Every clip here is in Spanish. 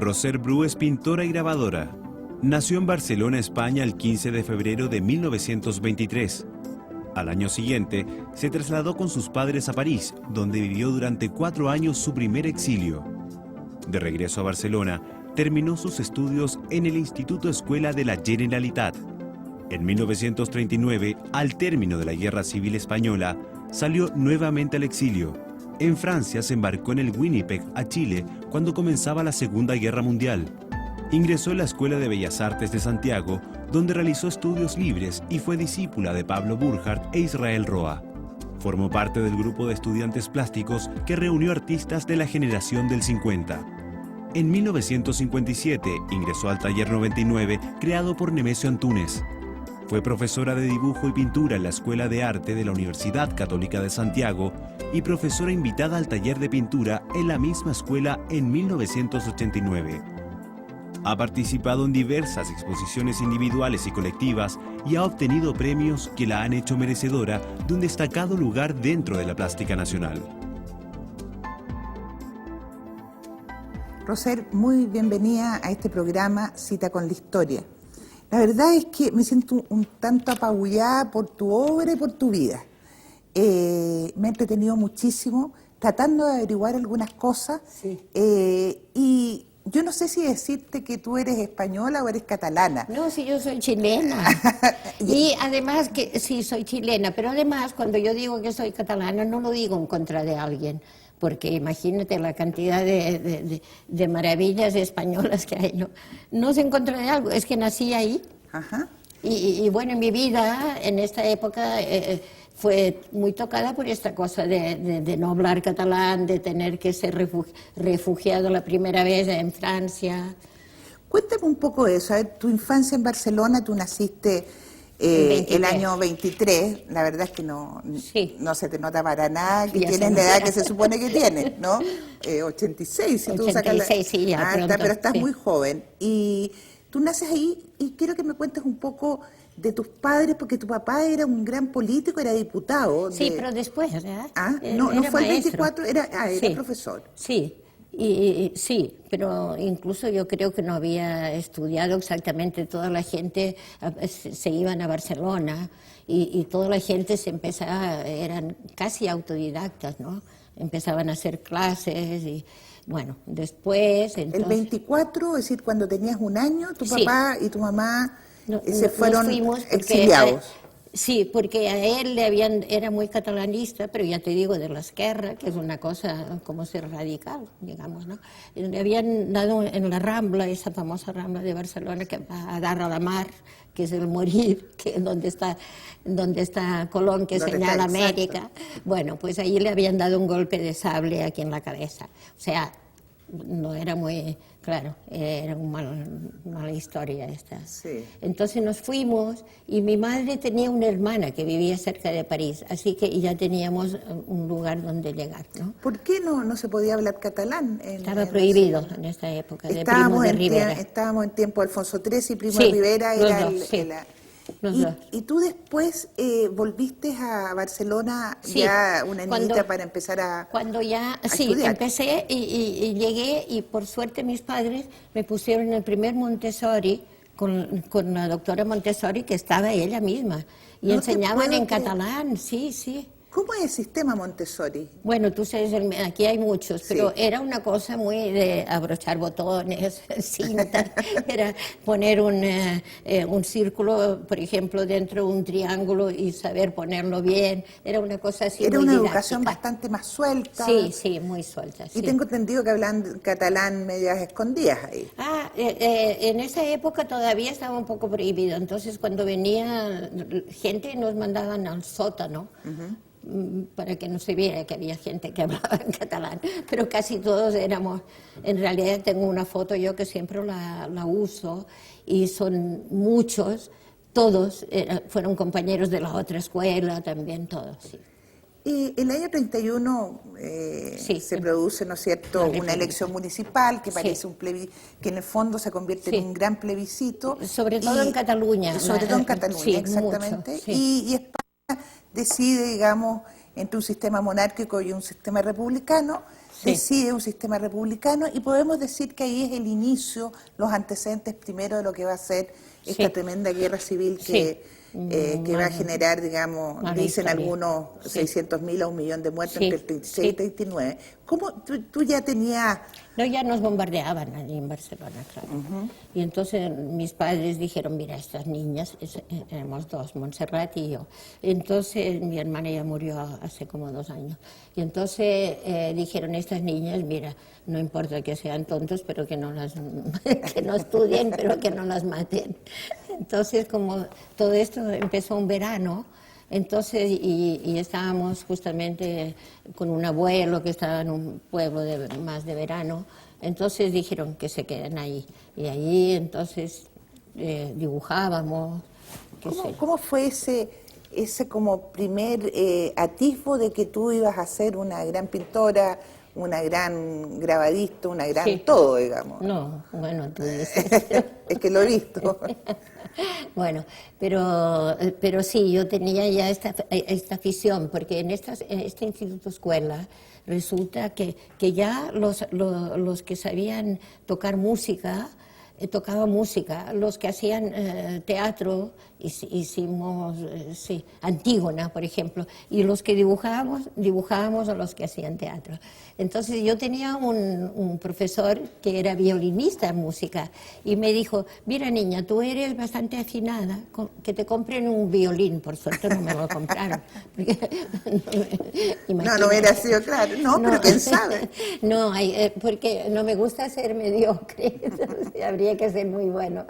Roser Bru es pintora y grabadora. Nació en Barcelona, España, el 15 de febrero de 1923. Al año siguiente, se trasladó con sus padres a París, donde vivió durante 4 años su primer exilio. De regreso a Barcelona, terminó sus estudios en el Instituto Escuela de la Generalitat. En 1939, al término de la Guerra Civil Española, salió nuevamente al exilio. En Francia se embarcó en el Winnipeg a Chile cuando comenzaba la Segunda Guerra Mundial. Ingresó en la Escuela de Bellas Artes de Santiago, donde realizó estudios libres y fue discípula de Pablo Burjard e Israel Roa. Formó parte del grupo de estudiantes plásticos que reunió artistas de la generación del 50. En 1957 ingresó al Taller 99, creado por Nemesio Antúnez. Fue profesora de dibujo y pintura en la Escuela de Arte de la Universidad Católica de Santiago y profesora invitada al taller de pintura en la misma escuela en 1989. Ha participado en diversas exposiciones individuales y colectivas y ha obtenido premios que la han hecho merecedora de un destacado lugar dentro de la plástica nacional. Roser, muy bienvenida a este programa Cita con la Historia. La verdad es que me siento un tanto apabullada por tu obra y por tu vida. Me he entretenido muchísimo tratando de averiguar algunas cosas. Sí. Y yo no sé si decirte que tú eres española o eres catalana. No, sí, yo soy chilena. Y además que sí, soy chilena, pero además cuando yo digo que soy catalana no lo digo en contra de alguien, porque imagínate la cantidad de maravillas españolas que hay. No es en contra de algo, es que nací ahí. Ajá. Y bueno, en mi vida, en esta época, fue muy tocada por esta cosa de no hablar catalán, de tener que ser refugiado la primera vez en Francia. Cuéntame un poco de eso. A ver, tu infancia en Barcelona, tú naciste el año 23, la verdad es que no se te nota para nada que tienes la edad que se supone que tienes, ¿no? 86, si tú sacas la... 86, sí, ya pronto, pero estás sí. muy joven. Y tú naces ahí y quiero que me cuentes un poco de tus padres, porque tu papá era un gran político, era diputado. Sí, pero después, ¿verdad? No fue el maestro. 24, era Sí. profesor. Sí. Sí, pero incluso yo creo que no había estudiado exactamente, toda la gente se iban a Barcelona y toda la gente se empezaba, eran casi autodidactas, ¿no? Empezaban a hacer clases y bueno, después... Entonces, El 24, es decir, cuando tenías un año, tu Sí. papá y tu mamá se nos fueron fuimos porque exiliados. Sí, porque a él era muy catalanista, pero ya te digo, de la Esquerra, que es una cosa como ser radical, digamos, ¿no? Le habían dado en la Rambla, esa famosa Rambla de Barcelona, que va a dar a la mar, que es el morir, que es donde está Colón, que señala América. Bueno, pues ahí le habían dado un golpe de sable aquí en la cabeza. O sea, no era muy... Claro, era una mala historia esta. Sí. Entonces nos fuimos y mi madre tenía una hermana que vivía cerca de París, así que ya teníamos un lugar donde llegar, ¿no? ¿Por qué no se podía hablar catalán? Estaba prohibido en esta época, de Primo de Rivera. Estábamos en tiempo de Alfonso XIII y Primo Sí, de Rivera era los dos, sí. Los dos. Y tú después volviste a Barcelona Sí, ya una niñita para empezar a Cuando ya, sí, estudiar. empecé y llegué y por suerte mis padres me pusieron el primer Montessori con la doctora Montessori, que estaba ella misma, y No te enseñaban puedo en creer. catalán, sí. ¿Cómo es el sistema Montessori? Bueno, tú sabes, aquí hay muchos, pero Sí. era una cosa muy de abrochar botones, cinta, era poner un círculo, por ejemplo, dentro de un triángulo y saber ponerlo bien, era una cosa así Era muy una didáctica. educación bastante más suelta. Sí, muy suelta. Sí. Y tengo entendido que hablan catalán medias escondidas ahí. En esa época todavía estaba un poco prohibido, entonces cuando venía gente nos mandaban al sótano. Para que no se viera que había gente que hablaba en catalán, pero casi todos éramos, en realidad tengo una foto yo que siempre la uso y son muchos, todos fueron compañeros de la otra escuela también, todos, sí. Y el año 31 Sí, se produce, ¿no es cierto?, la una República. elección municipal que Sí. parece que en el fondo se convierte Sí. en un gran plebiscito. Sobre todo en Cataluña. Sobre todo en Cataluña, Sí, exactamente. mucho, sí. Y España decide, digamos, entre un sistema monárquico y un sistema republicano, decide un sistema republicano y podemos decir que ahí es el inicio, los antecedentes primero de lo que va a ser esta tremenda guerra civil que va a generar, digamos, dicen algunos 600.000 a 1.000.000 de muertos entre el 36 y el 39. ¿Cómo tú ya tenías...? No, ya nos bombardeaban allí en Barcelona, claro. Y entonces mis padres dijeron, mira, estas niñas, éramos dos, Montserrat y yo. Entonces mi hermana ya murió hace como 2 años. Y entonces dijeron, estas niñas, mira, no importa que sean tontos, pero que no estudien, pero que no las maten. Entonces, como todo esto empezó un verano, entonces, y estábamos justamente con un abuelo que estaba en un pueblo más de verano, entonces dijeron que se queden ahí. Y allí entonces dibujábamos. ¿Cómo fue ese como primer atisbo de que tú ibas a ser una gran pintora, una gran grabadista, una gran todo, digamos? No, bueno, tú dices. Es que lo he visto. Bueno, pero sí, yo tenía ya esta afición, porque en este instituto escuela resulta que ya los que sabían tocar música, tocaban música, los que hacían teatro, hicimos, Antígona, por ejemplo, y los que dibujábamos a los que hacían teatro. Entonces yo tenía un profesor que era violinista en música y me dijo, mira niña, tú eres bastante afinada, que te compren un violín. Por suerte no me lo compraron. No hubiera sido claro, pero quién sabe. No, porque no me gusta ser mediocre, habría que ser muy bueno.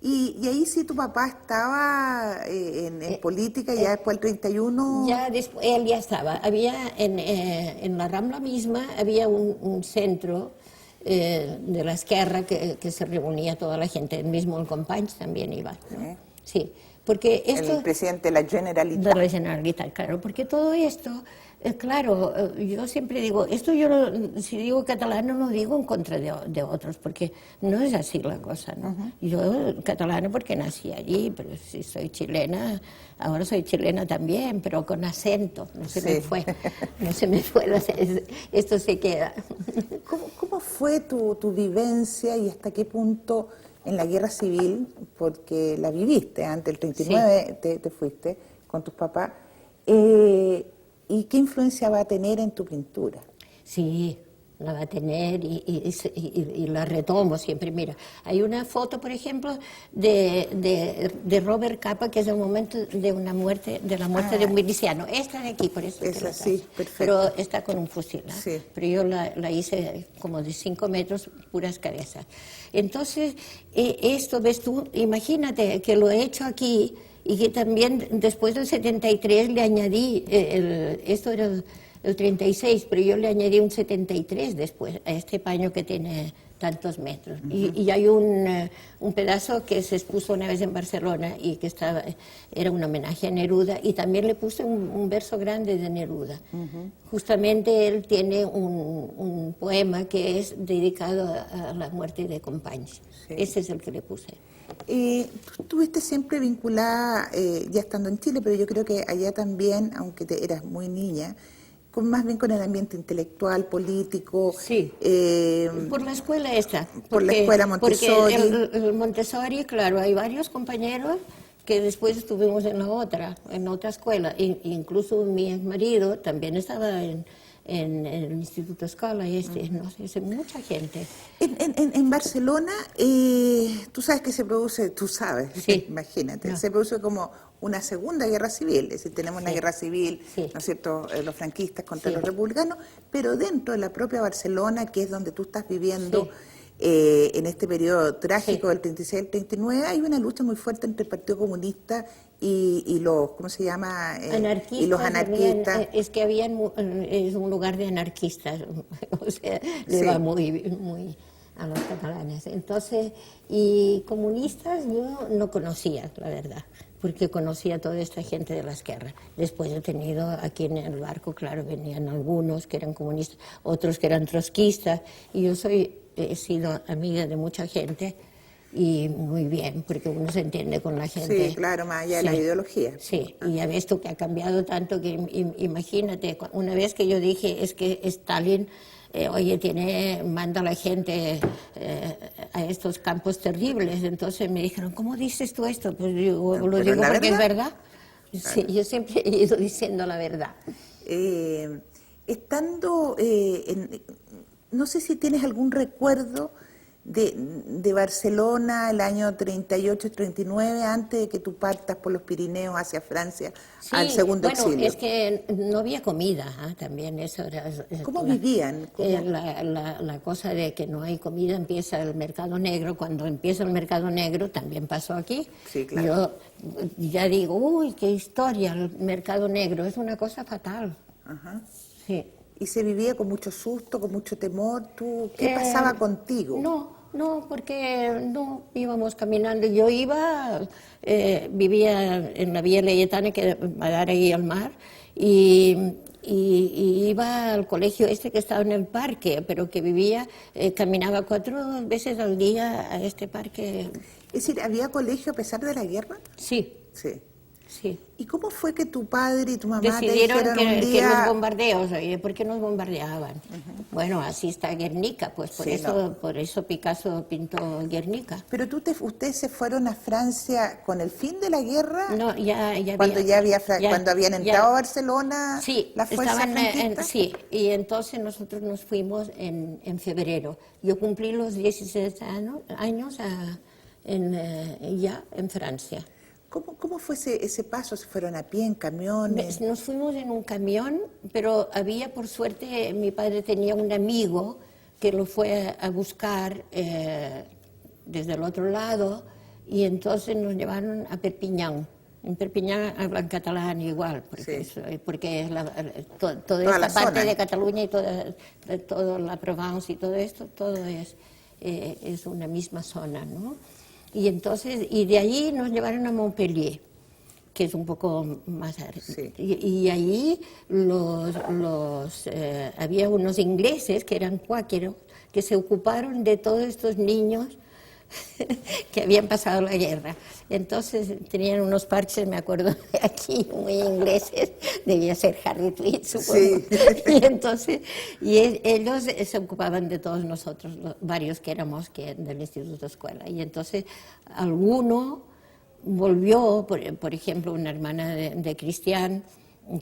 Y ahí sí tu papá estaba en política, ya después del 31... Ya después, él ya estaba. Había en la Rambla misma, había un centro de la Esquerra que se reunía toda la gente, el mismo el Companys también iba, ¿no? Sí, porque esto... El presidente de la Generalitat. De la Generalitat, claro, porque todo esto... Claro, yo siempre digo, esto si digo catalano no digo en contra de otros, porque no es así la cosa, ¿no? Yo catalano porque nací allí, pero si soy chilena, ahora soy chilena también, pero con acento, no se me fue, esto se queda. ¿Cómo fue tu vivencia y hasta qué punto en la guerra civil, porque la viviste antes del 39, te fuiste con tus papás, ¿y qué influencia va a tener en tu pintura? Sí, la va a tener y la retomo siempre. Mira, hay una foto, por ejemplo, de Robert Capa, que es el momento de la muerte de un miliciano. Esta de aquí, por eso. Esa, sí, perfecto. Pero está con un fusil, ¿no? Sí. Pero yo la hice como de 5 metros, puras cabezas. Entonces, esto, ves tú, imagínate que lo he hecho aquí, y que también después del 73 le añadí, esto era el 36, pero yo le añadí un 73 después, a este paño que tiene tantos metros. Y hay un pedazo que se expuso una vez en Barcelona y que era un homenaje a Neruda, y también le puse un verso grande de Neruda. Justamente él tiene un poema que es dedicado a la muerte de Companys. Ese es el que le puse. Tú estuviste siempre vinculada, ya estando en Chile, pero yo creo que allá también, aunque eras muy niña, más bien con el ambiente intelectual, político. Sí, por la escuela esta. Por la escuela Montessori. Porque el Montessori, claro, hay varios compañeros que después estuvimos en otra escuela. Incluso mi exmarido también estaba en el Instituto Escola, no sé, mucha gente. En Barcelona, tú sabes que se produce, imagínate, se produce como una segunda guerra civil, es decir, tenemos una guerra civil, ¿no es cierto?, los franquistas contra los republicanos, pero dentro de la propia Barcelona, que es donde tú estás viviendo, en este periodo trágico del 36 al 39, hay una lucha muy fuerte entre el Partido Comunista y los, ¿cómo se llama? Anarquistas. Y los anarquistas. Es que es un lugar de anarquistas, o sea, le va muy a los catalanes. Entonces, y comunistas yo no conocía, la verdad, porque conocía a toda esta gente de la Esquerra. Después he tenido aquí en el barco, claro, venían algunos que eran comunistas, otros que eran trotskistas, y yo he sido amiga de mucha gente, y muy bien, porque uno se entiende con la gente. Sí, claro, más allá de la ideología. Sí, y ya ves tú que ha cambiado tanto que imagínate, una vez que yo dije, es que Stalin oye, manda a la gente a estos campos terribles. Entonces me dijeron, ¿cómo dices tú esto? Pues yo lo digo porque es verdad. Sí, yo siempre he ido diciendo la verdad. No sé si tienes algún recuerdo de Barcelona el año 38-39, antes de que tú partas por los Pirineos hacia Francia, sí, al segundo exilio. Es que no había comida, también eso era... ¿Cómo vivían? La cosa de que no hay comida, empieza el mercado negro. Cuando empieza el mercado negro, también pasó aquí. Sí, claro. Yo ya digo, uy, qué historia, el mercado negro, es una cosa fatal. Ajá. Sí. ¿Y se vivía con mucho susto, con mucho temor? ¿Qué pasaba contigo? No, porque no íbamos caminando. Yo vivía en la Vía Laietana, que va a dar ahí al mar, y iba al colegio este que estaba en el parque, pero que caminaba 4 veces al día a este parque. Es decir, ¿había colegio a pesar de la guerra? Sí. Sí. Sí. ¿Y cómo fue que tu padre y tu mamá decidieron te dijeron un día... que los bombardeos, ¿por qué nos bombardeaban? Bueno, así está Guernica, pues por eso Picasso pintó Guernica. Pero ustedes se fueron a Francia con el fin de la guerra. No, cuando habían entrado a Barcelona, sí, las fuerzas franquistas. Sí, y entonces nosotros nos fuimos en febrero. Yo cumplí los 16 años ya en Francia. ¿Cómo fue ese paso? ¿Se fueron a pie, en camiones? Nos fuimos en un camión, pero por suerte, mi padre tenía un amigo que lo fue a buscar desde el otro lado, y entonces nos llevaron a Perpiñán. En Perpiñán hablan catalán igual, porque toda esta parte de Cataluña y toda la Provence y todo esto, todo es una misma zona, ¿no? Y de allí nos llevaron a Montpellier, que es un poco más arriba. Sí. Y allí había unos ingleses que eran cuáqueros, que se ocuparon de todos estos niños que habían pasado la guerra. Entonces tenían unos parches, me acuerdo, aquí muy ingleses, debía ser Harry Tweed, supongo. Sí. Ellos se ocupaban de todos nosotros, varios que éramos del instituto escuela. Y entonces alguno volvió, por ejemplo, una hermana de Cristian,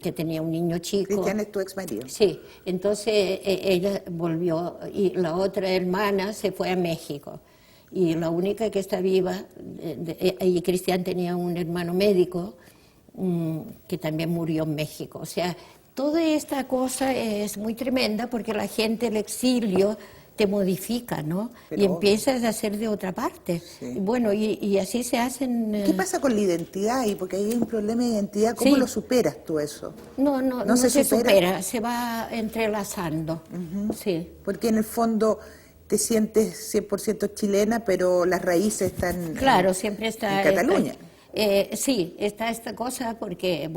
que tenía un niño chico. Cristian es tu ex marido. Sí, entonces ella volvió, y la otra hermana se fue a México. Y la única que está viva, y Cristian tenía un hermano médico que también murió en México. O sea, toda esta cosa es muy tremenda porque la gente, el exilio, te modifica, ¿no? Pero y empiezas a hacer de otra parte. Sí. Bueno, y así se hacen... ¿Qué pasa con la identidad ahí? Porque ahí hay un problema de identidad. ¿Cómo lo superas tú eso? No se supera, se va entrelazando. Sí. Porque en el fondo te sientes 100% chilena, pero las raíces están siempre está en Cataluña. Sí, está esta cosa porque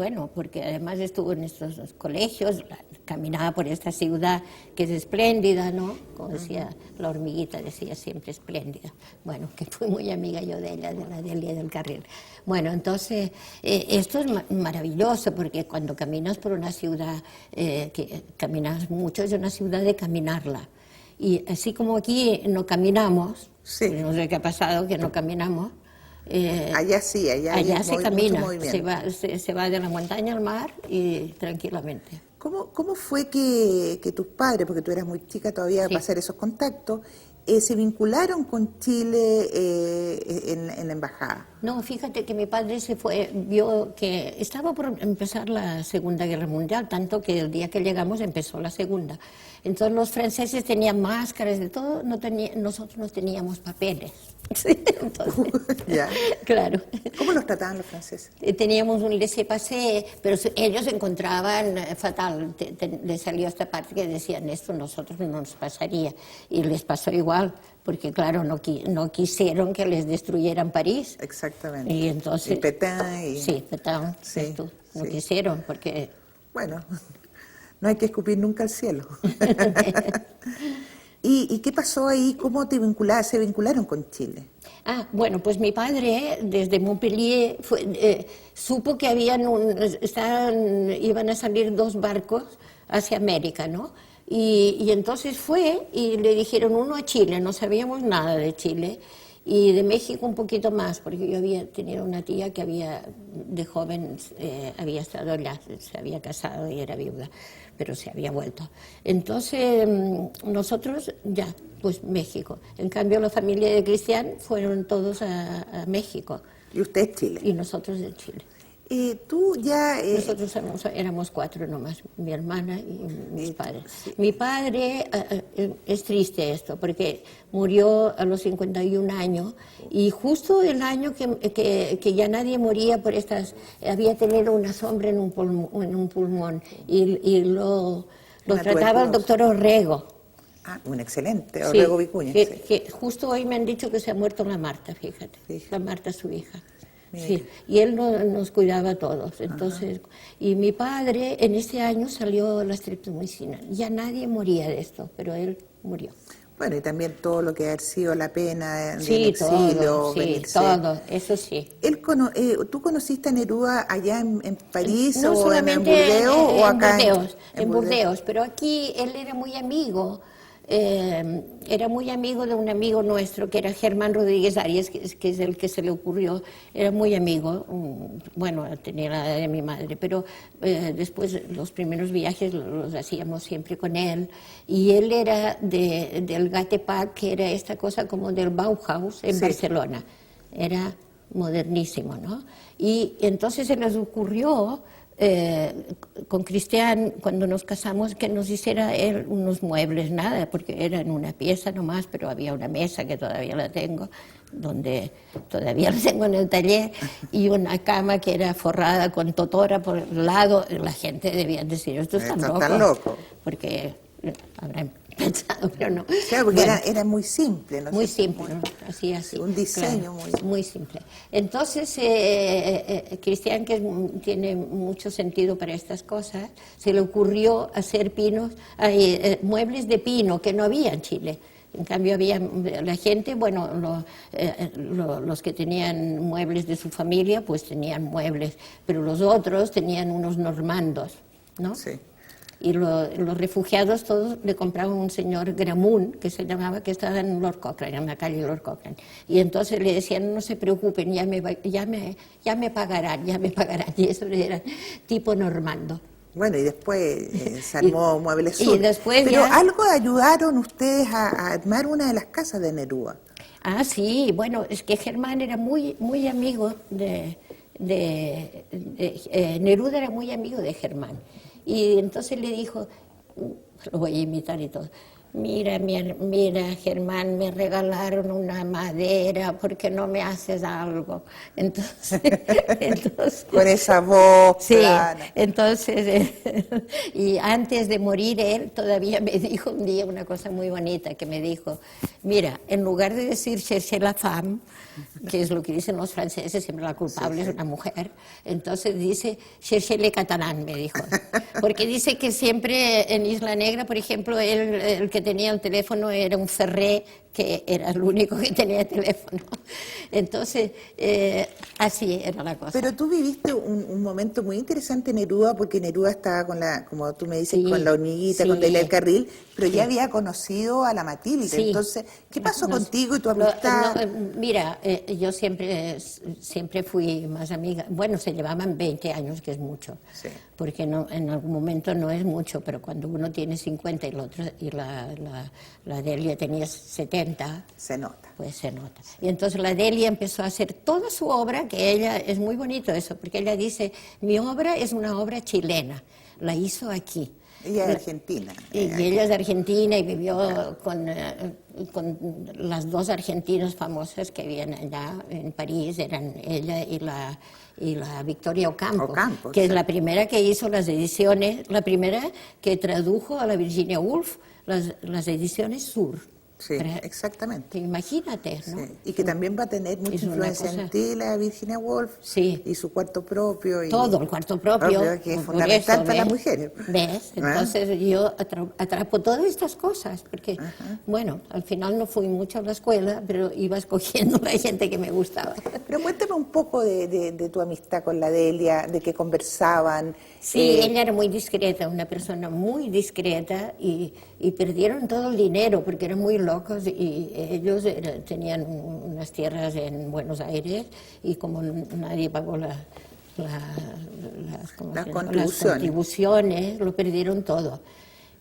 además estuvo en estos colegios, caminaba por esta ciudad que es espléndida, ¿no? Como decía la hormiguita, decía siempre espléndida. Bueno, que fui muy amiga yo de ella, de la Delia del Carril. Bueno, entonces, esto es maravilloso porque cuando caminas por una ciudad, que caminas mucho, es una ciudad de caminarla. Y así como aquí no caminamos, no sé qué ha pasado, que no caminamos, allá se camina, se va de la montaña al mar y tranquilamente. ¿Cómo fue que tus padres, porque tú eras muy chica todavía para hacer esos contactos, se vincularon con Chile en la embajada? No, fíjate que mi padre vio que estaba por empezar la Segunda Guerra Mundial, tanto que el día que llegamos empezó la Segunda. Entonces los franceses tenían máscaras de todo, nosotros no teníamos papeles. Sí, entonces, claro. ¿Cómo los trataban los franceses? Teníamos un laissez-passer, pero ellos encontraban fatal, les salió esta parte que decían esto nosotros no nos pasaría, y les pasó igual, porque claro, no quisieron que les destruyeran París. Exactamente. Y entonces... Y Pétain. Sí, Pétain, no quisieron, porque... Bueno, no hay que escupir nunca al cielo. ¿Y qué pasó ahí? ¿Cómo se vincularon con Chile? Bueno, pues mi padre desde Montpellier supo que iban a salir 2 barcos hacia América, ¿no? Y entonces fue y le dijeron uno a Chile, no sabíamos nada de Chile, y de México un poquito más, porque yo había tenido una tía que de joven había estado allá, se había casado y era viuda, pero se había vuelto. Entonces nosotros ya, pues México. En cambio la familia de Cristian fueron todos a México. ¿Y usted es Chile? Y nosotros de Chile. Tú ya... Nosotros éramos 4 nomás, mi hermana y mis padres. Sí. Mi padre, es triste esto, porque murió a los 51 años y justo el año que ya nadie moría por había tenido una sombra en un pulmón y lo trataba el doctor Orrego. Ah, un excelente, Orrego Vicuña. Que justo hoy me han dicho que se ha muerto la Marta, fíjate, la Marta su hija. Sí, y él nos cuidaba a todos. Entonces, y mi padre en ese año salió la streptomicina. Ya nadie moría de esto, pero él murió. Bueno, y también todo lo que ha sido la pena del exilio. Sí, todo, eso sí. ¿Tú conociste a Neruda allá en París no o solamente en Burdeos o acá? En Burdeos, pero aquí él era muy amigo. Era muy amigo de un amigo nuestro que era Germán Rodríguez Arias, que es el que se le ocurrió, era muy amigo, bueno, tenía la edad de mi madre, pero después los primeros viajes los hacíamos siempre con él, y él era del Gatepac, que era esta cosa como del Bauhaus en Barcelona, era modernísimo, ¿no? Y entonces se les ocurrió con Cristian, cuando nos casamos, que nos hiciera él unos muebles, nada, porque era en una pieza nomás, pero había una mesa que todavía la tengo, todavía la tengo en el taller, y una cama que era forrada con totora por el lado. La gente debía decir, esto está loco, porque habrán pensado, pero no. Claro, porque era muy simple, ¿no? Muy simple, ¿no? Así. Un diseño claro, muy simple. Entonces, Cristian, que tiene mucho sentido para estas cosas, se le ocurrió hacer muebles de pino que no había en Chile. En cambio, había la gente, bueno, los que tenían muebles de su familia, pues tenían muebles, pero los otros tenían unos normandos, ¿no? Sí. Y los refugiados todos le compraban un señor Gramunt, que se llamaba, que estaba en Lord Cochrane, en la calle Lord Cochrane. Y entonces le decían, no se preocupen, ya me pagarán. Y eso era tipo normando. Bueno, y después se armó Muebles Sur. Y después pero algo ayudaron ustedes a armar una de las casas de Neruda. Ah, sí, bueno, es que Germán era muy, muy amigo Neruda era muy amigo de Germán. Y entonces le dijo, lo voy a imitar y todo, mira, Germán, me regalaron una madera, ¿por qué no me haces algo? Entonces con esa voz. Sí, plana. Entonces, y antes de morir él todavía me dijo un día una cosa muy bonita, que me dijo, mira, en lugar de decir cherchez la femme, que es lo que dicen los franceses, siempre la culpable es una mujer, entonces dice cherchez le catalán, me dijo, porque dice que siempre en Isla Negra, por ejemplo, el que tenía el teléfono era un Ferré, que era el único que tenía teléfono. Entonces, así era la cosa. Pero tú viviste un momento muy interesante en Neruda, porque Neruda estaba como tú me dices, con la hormiguita, con Delia del Carril, pero ya había conocido a la Matilde. Entonces, ¿qué pasó contigo y tu amistad? Mira, yo siempre fui más amiga. Bueno, se llevaban 20 años, que es mucho. Sí. Porque en algún momento no es mucho, pero cuando uno tiene 50 y la Delia tenía 70, se nota. Pues se nota. Y entonces la Delia empezó a hacer toda su obra, que ella, es muy bonito eso, porque ella dice, mi obra es una obra chilena, la hizo aquí. Ella es argentina. Y ella es de Argentina y vivió con las dos argentinas famosas que vivían allá en París, eran ella y la Victoria Ocampo, que es la primera que hizo las ediciones, la primera que tradujo a la Virginia Woolf las ediciones Sur. Sí, exactamente. Imagínate, ¿no? Sí. Y que también va a tener mucha influencia en ti, la Virginia Woolf, sí. Y su cuarto propio. Todo el cuarto propio. Que es fundamental para las mujeres. ¿Ves? Entonces yo atrapo todas estas cosas, porque, bueno, al final no fui mucho a la escuela, pero iba escogiendo la gente que me gustaba. Pero cuéntame un poco de tu amistad con la Delia, de que conversaban. Sí, ella era muy discreta, una persona muy discreta, y perdieron todo el dinero porque eran muy locos, y ellos tenían unas tierras en Buenos Aires, y como nadie pagó las contribuciones, lo perdieron todo.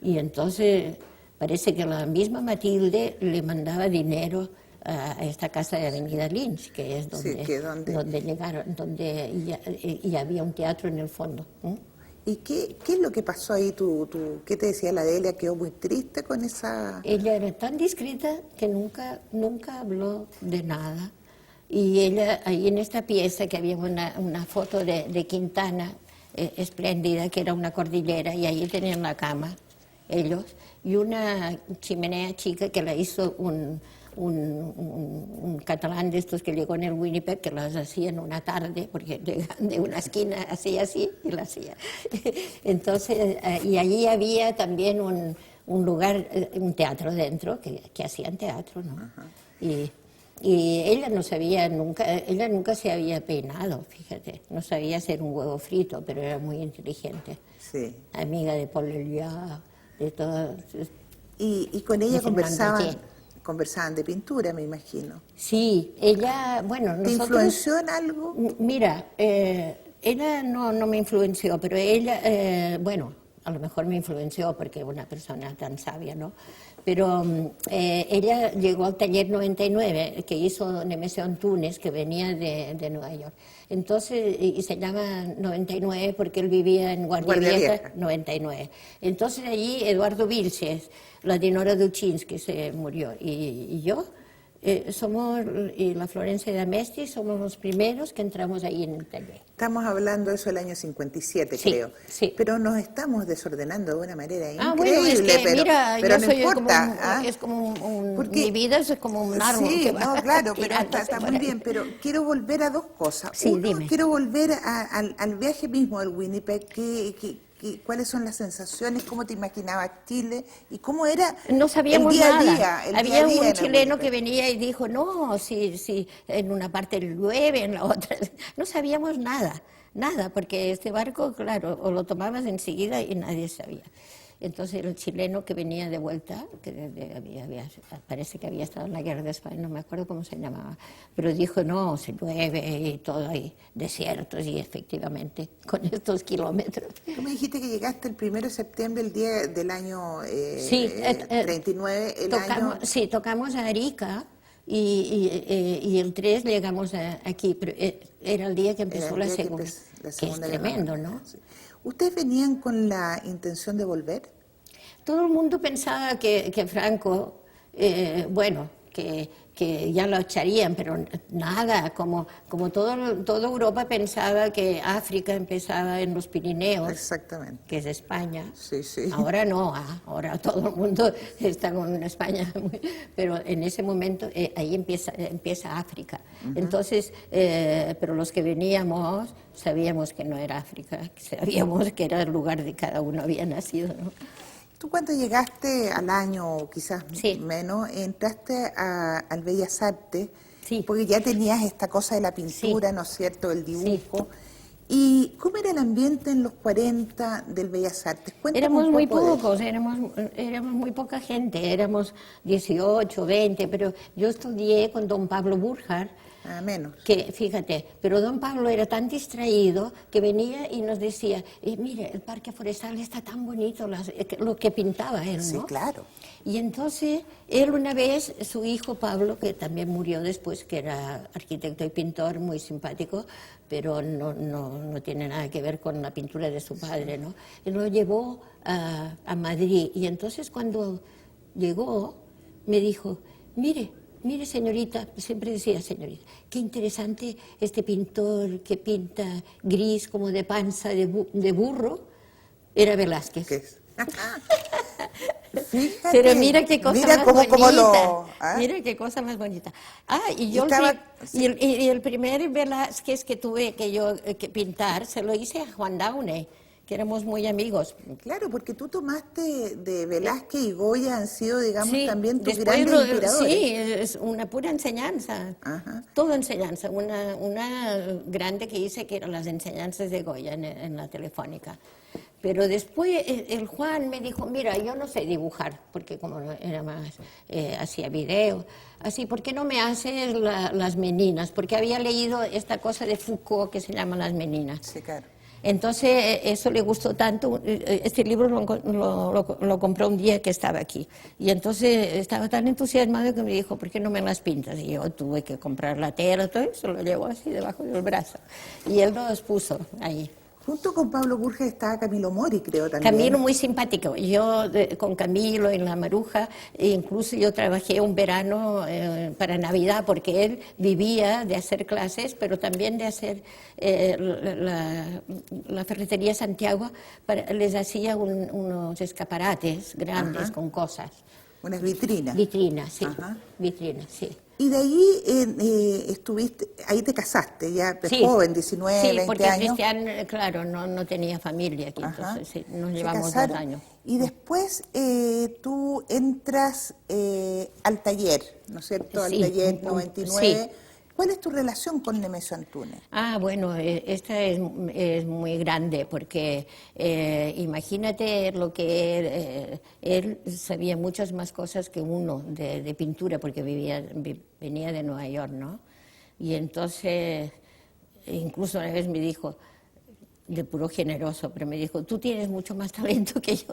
Y entonces parece que la misma Matilde le mandaba dinero a esta casa de Avenida Lynch, que es donde llegaron, y había un teatro en el fondo. ¿Y qué es lo que pasó ahí? ¿Qué te decía la Delia? ¿Quedó muy triste con esa...? Ella era tan discreta que nunca habló de nada. Y ella, ahí en esta pieza, que había una foto de Quintana, espléndida, que era una cordillera, y ahí tenían la cama, ellos, y una chimenea chica que la hizo un catalán de estos que llegó en el Winnipeg, que las hacía en una tarde, porque de una esquina hacía así y la hacía. Entonces, y allí había también un lugar, un teatro dentro, que hacían teatro, ¿no? Y ella nunca se había peinado, fíjate, no sabía hacer un huevo frito, pero era muy inteligente. Sí. Amiga de Paul Eluard, de todo. Y con ella conversaban de pintura, me imagino. Sí, ella, bueno, ¿Te influenció en algo? Mira, ella no me influenció, pero ella, bueno, a lo mejor me influenció porque es una persona tan sabia, ¿no? Pero ella llegó al taller 99 que hizo Nemesio Antunes, que venía de Nueva York. Entonces, y se llama 99 porque él vivía en Guardia Vieja 99. Entonces allí Eduardo Vilches, la Dinora Duchins, que se murió, y yo, y la Florencia de Amesti, somos los primeros que entramos ahí en el taller. Estamos hablando de eso del año 57, sí, creo. Sí. Pero nos estamos desordinando de una manera increíble. Bueno, es que, mira, pero yo no soy importa. es como mi vida es como un árbol. Sí, que va claro, pero está muy bien. Pero quiero volver a dos cosas. Sí, dime. Quiero volver al viaje mismo del Winnipeg. ¿Cuáles son las sensaciones? ¿Cómo te imaginabas Chile? ¿Y cómo era no sabíamos el día nada. a día? Había un chileno que venía y dijo, no, si en una parte llueve, en la otra... No sabíamos nada, porque este barco, claro, o lo tomabas enseguida y nadie sabía. Entonces el chileno que venía de vuelta, que parece que había estado en la guerra de España, no me acuerdo cómo se llamaba, pero dijo, no, se llueve y todo, hay desiertos, y efectivamente, con estos kilómetros. Tú me dijiste que llegaste el 1 de septiembre, el día del año 39, Sí, tocamos a Arica, y el 3 llegamos aquí, pero era el día que empezó la segunda, que es tremendo, ¿no? Sí. ¿Ustedes venían con la intención de volver? Todo el mundo pensaba que Franco, bueno, que ya lo echarían, pero nada, como toda Europa pensaba que África empezaba en los Pirineos, exactamente, que es España. Sí. Ahora no, ahora todo el mundo está con España, pero en ese momento ahí empieza África. Entonces, pero los que veníamos sabíamos que no era África, sabíamos que era el lugar de cada uno había nacido, ¿no? Tú cuando llegaste al año, quizás menos, entraste al Bellas Artes, porque ya tenías esta cosa de la pintura, ¿no es cierto?, el dibujo. ¿Y cómo era el ambiente en los 40 del Bellas Artes? Cuéntame éramos un muy poco pocos, éramos muy poca gente, éramos 18, 20, pero yo estudié con don Pablo Burjar, menos. Que, fíjate, pero don Pablo era tan distraído que venía y nos decía, mire, el parque forestal está tan bonito, lo que pintaba él, ¿no? Sí, claro. Y entonces, él una vez, su hijo Pablo, que también murió después, que era arquitecto y pintor, muy simpático, pero no tiene nada que ver con la pintura de su padre, ¿no? Él lo llevó a Madrid, y entonces cuando llegó, me dijo, mire, señorita, siempre decía señorita, qué interesante este pintor que pinta gris como de panza de burro, era Velázquez. ¿Qué es? Fíjate, pero mira qué cosa mira más cómo, bonita. ¿ah? Mira qué cosa más bonita. Ah, y yo Sí. y el primer Velázquez que tuve que pintar se lo hice a Juan Daune, que éramos muy amigos. Claro, porque tú tomaste de Velázquez y Goya, han sido, digamos, Sí, también tus después grandes inspiradores. sí, es una pura enseñanza, Ajá. toda enseñanza. Una grande que hice que eran las enseñanzas de Goya en la Telefónica. Pero después el Juan me dijo, mira, yo no sé dibujar, porque como era más, hacía video, así, ¿por qué no me haces las meninas? Porque había leído esta cosa de Foucault que se llama Las Meninas. Sí, claro. Entonces, eso le gustó tanto. Este libro lo compró un día que estaba aquí. Y entonces estaba tan entusiasmado que me dijo, ¿por qué no me las pintas? Y yo tuve que comprar la tela, todo eso lo llevó así debajo del brazo. Y él los puso ahí. Junto con Pablo Burges estaba Camilo Mori, creo también. Camilo muy simpático. Yo con Camilo en La Maruja, incluso yo trabajé un verano para Navidad, porque él vivía de hacer clases, pero también de hacer la ferretería Santiago, les hacía unos escaparates grandes. Ajá. Con cosas. Unas vitrinas. Vitrinas, sí. Ajá. Vitrinas, sí. Y de ahí estuviste, ahí te casaste ya de joven, 19, 20 años. Sí, porque Cristian, claro, no tenía familia aquí. Ajá. Entonces sí, nos llevamos 2 años. Y después tú entras al taller, ¿no es cierto? Al taller 99. Sí. ¿Cuál es tu relación con Nemesio Antúnez? Ah, bueno, esta es muy grande porque imagínate lo que él sabía muchas más cosas que uno de pintura porque venía de Nueva York, ¿no? Y entonces, incluso una vez me dijo, de puro generoso, pero me dijo, tú tienes mucho más talento que yo.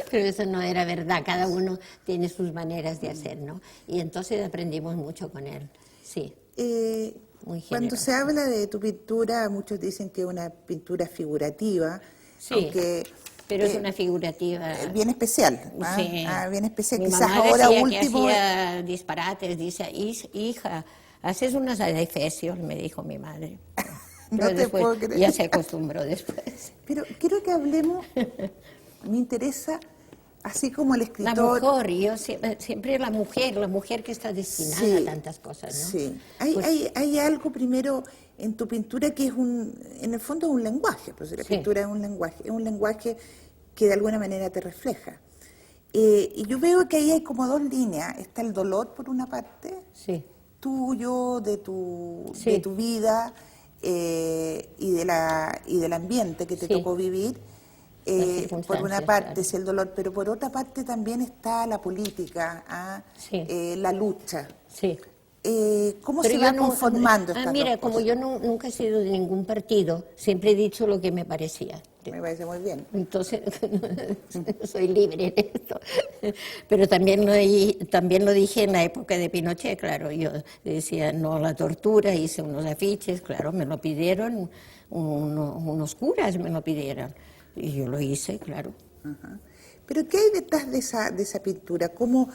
Pero eso no era verdad, cada uno tiene sus maneras de hacer, ¿no? Y entonces aprendimos mucho con él, sí. Muy generoso. Cuando se habla de tu pintura, muchos dicen que es una pintura figurativa, sí, aunque... Pero es una figurativa... Bien especial, ¿ah? Sí. Bien especial. Mi Quizás mamá ahora decía último... que hacía disparates, dice, hija, haces unas adefesios, me dijo mi madre. No te después, puedo creer. ya se acostumbró después. Pero quiero que hablemos, me interesa, así como el escritor... La mujer, yo siempre la mujer que está destinada sí, a tantas cosas, ¿no? Sí, hay algo primero en tu pintura que es en el fondo es un lenguaje, pues la pintura es un lenguaje que de alguna manera te refleja. Y yo veo que ahí hay como 2 líneas, está el dolor por una parte, sí, tuyo, de tu vida... y del ambiente que te tocó vivir, por una parte es el dolor, pero por otra parte también está la política, la lucha. Sí. ¿Cómo se va conformando esta mira, como yo nunca he sido de ningún partido, siempre he dicho lo que me parecía. Me parece muy bien. Entonces, soy libre en esto. Pero también lo dije en la época de Pinochet, claro. Yo decía no a la tortura, hice unos afiches, claro, me lo pidieron, unos curas me lo pidieron. Y yo lo hice, claro. Ajá. ¿Pero qué hay detrás de esa pintura? ¿Cómo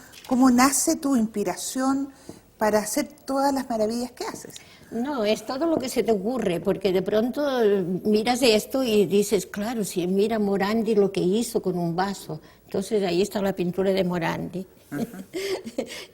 nace tu inspiración para hacer todas las maravillas que haces? No, es todo lo que se te ocurre, porque de pronto miras esto y dices, claro, si mira Morandi lo que hizo con un vaso, entonces ahí está la pintura de Morandi.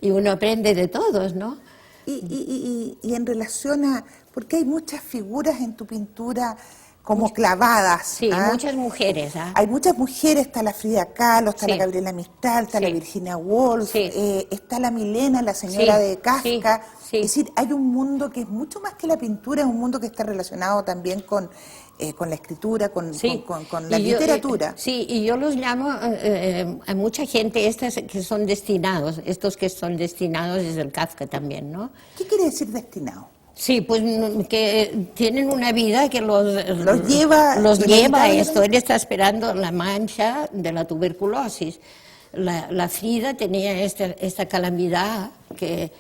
Y uno aprende de todos, ¿no? Y en relación a, porque hay muchas figuras en tu pintura como clavadas. Sí, muchas mujeres. Hay muchas mujeres, está la Frida Kahlo, está la Gabriela Mistral, está la Virginia Woolf, está la Milena, la señora de Kafka. Es decir, hay un mundo que es mucho más que la pintura, es un mundo que está relacionado también con la escritura, con la literatura. Y yo los llamo a mucha gente, estos que son destinados desde el Kafka también, ¿no? ¿Qué quiere decir destinado? Sí, pues que tienen una vida que los lleva a esto. Él está esperando la mancha de la tuberculosis. La Frida tenía esta calamidad que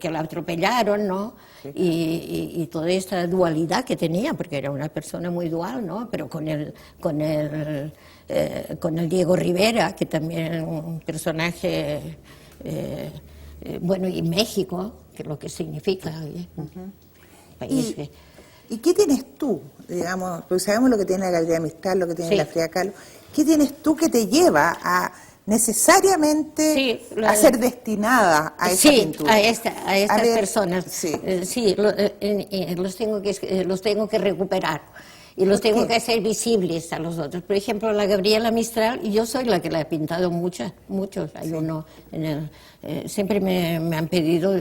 la atropellaron, ¿no? Sí. Y toda esta dualidad que tenía, porque era una persona muy dual, ¿no? Pero con el Diego Rivera, que también era un personaje, bueno, y México, que es lo que significa, país. ¿Y qué tienes tú, digamos? Porque sabemos lo que tiene la Gabriela Mistral, lo que tiene la Frida Kahlo. ¿qué tienes tú que te lleva a necesariamente a ser destinada a esa pintura? A estas personas. Sí, los tengo que recuperar y los tengo que hacer visibles a los otros. Por ejemplo, la Gabriela Mistral, y yo soy la que la he pintado muchos. Hay uno siempre me han pedido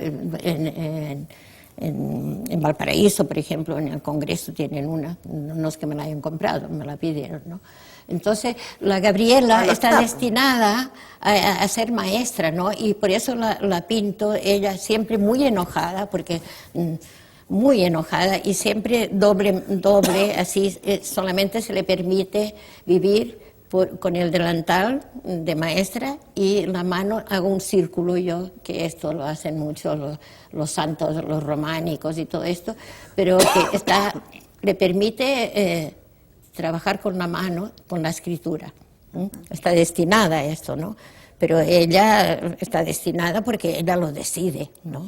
en Valparaíso, por ejemplo, en el Congreso tienen una, no es que me la hayan comprado, me la pidieron, ¿no? Entonces, la Gabriela está destinada a ser maestra, ¿no? Y por eso la pinto, ella siempre muy enojada, porque muy enojada, y siempre doble, así solamente se le permite vivir con el delantal de maestra y la mano hago un círculo yo, que esto lo hacen mucho los santos, los románicos y todo esto, pero que le permite trabajar con la mano, con la escritura. Está destinada a esto, ¿no? Pero ella está destinada porque ella lo decide, ¿no?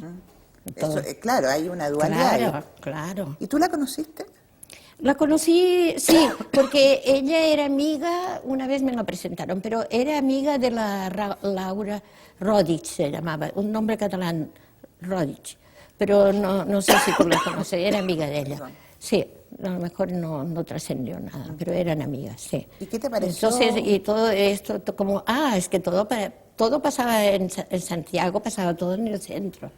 Eso, claro, hay una dualidad. Claro. ¿Y tú la conociste? La conocí, sí, porque ella era amiga, una vez me la presentaron, pero era amiga de la Laura Rodic, se llamaba, un nombre catalán, Rodic, pero no sé si tú la conoces, era amiga de ella. Sí, a lo mejor no trascendió nada, pero eran amigas, sí. ¿Y qué te pareció? Entonces, y todo esto, como, es que todo pasaba en Santiago, pasaba todo en el centro.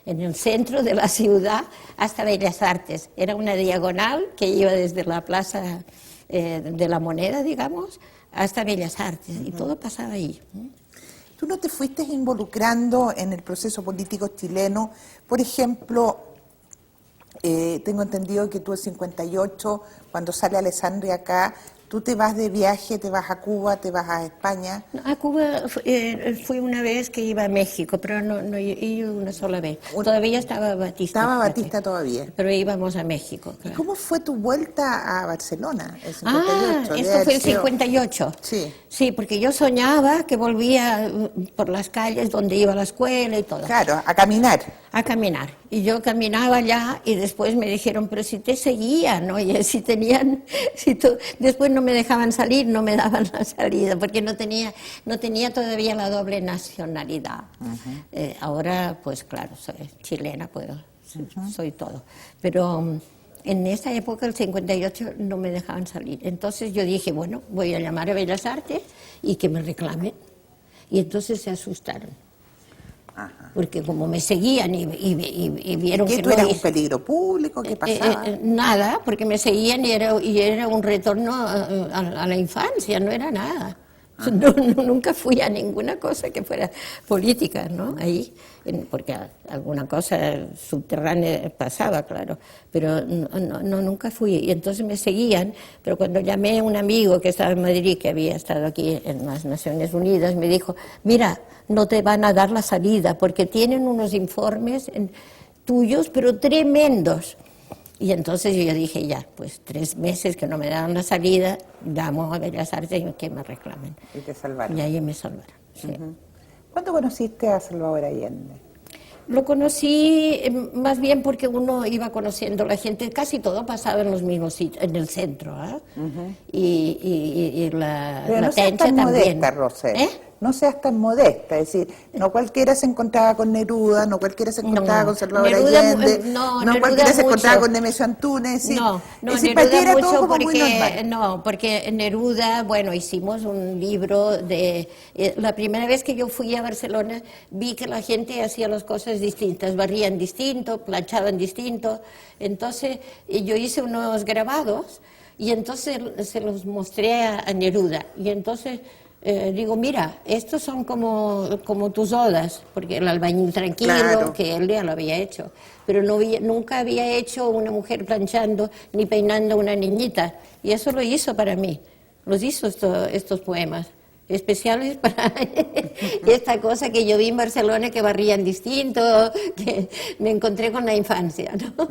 En el centro de la ciudad hasta Bellas Artes. Era una diagonal que iba desde la Plaza de la Moneda, digamos, hasta Bellas Artes, y todo pasaba ahí. ¿Tú no te fuiste involucrando en el proceso político chileno? Por ejemplo, tengo entendido que tú el 58, cuando sale Alessandria acá, tú te vas de viaje, te vas a Cuba, te vas a España. A Cuba fui una vez que iba a México, pero no iba una sola vez. Todavía estaba Batista. Estaba Batista todavía. Pero íbamos a México. Claro. ¿Y cómo fue tu vuelta a Barcelona, el 58? Esto fue el 58. Sí. Sí, porque yo soñaba que volvía por las calles donde iba a la escuela y todo. Claro, a caminar. A caminar. Y yo caminaba allá y después me dijeron, pero si te seguían, oye, después no me dejaban salir, no me daban la salida, porque no tenía todavía la doble nacionalidad. Ahora, pues claro, soy chilena, soy todo. Pero en esa época, el 58, no me dejaban salir. Entonces yo dije, bueno, voy a llamar a Bellas Artes y que me reclamen. Y entonces se asustaron. Porque como me seguían y vieron que tú eras un peligro público, ¿qué pasaba? Nada, porque me seguían y era un retorno a la infancia, no era nada. Nunca fui a ninguna cosa que fuera política, ¿no? Ahí, porque alguna cosa subterránea pasaba, claro, pero nunca fui. Y entonces me seguían, pero cuando llamé a un amigo que estaba en Madrid, que había estado aquí en las Naciones Unidas, me dijo, mira, no te van a dar la salida, porque tienen unos informes tuyos, pero tremendos. Y entonces yo dije, ya, pues 3 meses que no me daban la salida, llamo a Bellas Artes y que me reclamen. Y te salvaron. Y ahí me salvaron, sí. ¿Cuándo conociste a Salvador Allende? Lo conocí más bien porque uno iba conociendo a la gente, casi todo pasaba en los mismos sitios, en el centro, y la no seas tan modesta, Rosel. No seas tan modesta, es decir, no cualquiera se encontraba con Neruda, no cualquiera se encontraba con Salvador Allende, no cualquiera se encontraba con Nemesio Antunes, Neruda mucho porque Neruda, bueno, hicimos un libro de... la primera vez que yo fui a Barcelona vi que la gente hacía las cosas distintas, barrían distinto, planchaban distinto, entonces yo hice unos grabados y entonces se los mostré a Neruda, y entonces... digo, mira, estos son como tus odas, porque el albañil tranquilo, claro, que él ya lo había hecho, pero nunca había hecho una mujer planchando ni peinando a una niñita, y eso lo hizo para mí, los hizo estos poemas especiales para esta cosa que yo vi en Barcelona, que barrían distinto, que me encontré con la infancia, ¿no?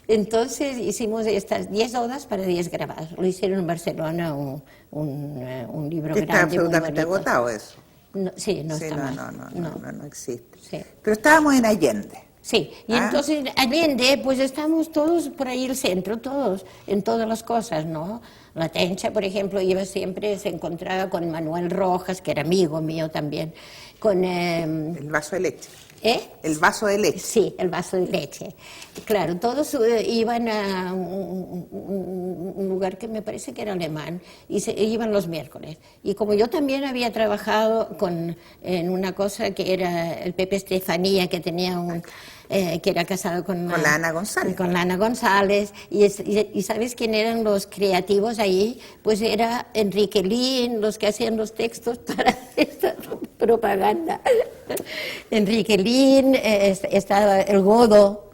Entonces hicimos estas 10 odas para 10 grabados. Lo hicieron en Barcelona, un libro grande. Está absolutamente agotado eso. No, sí, no sí, está mal. No existe. Sí. Pero estábamos en Allende. Sí, y entonces Allende, pues estamos todos por ahí el centro, todos, en todas las cosas, ¿no? La Tencha, por ejemplo, se encontraba con Manuel Rojas, que era amigo mío también, con... el vaso de leche. El vaso de leche. Sí, el vaso de leche. Claro, todos iban a un lugar que me parece que era alemán, y iban los miércoles. Y como yo también había trabajado en una cosa que era el Pepe Estefanía, que tenía que era casado con la Ana González. Con la Ana González. Y ¿sabes quién eran los creativos ahí? Pues era Enrique Lin, los que hacían los textos para esta propaganda. Enrique Lin, estaba el Godo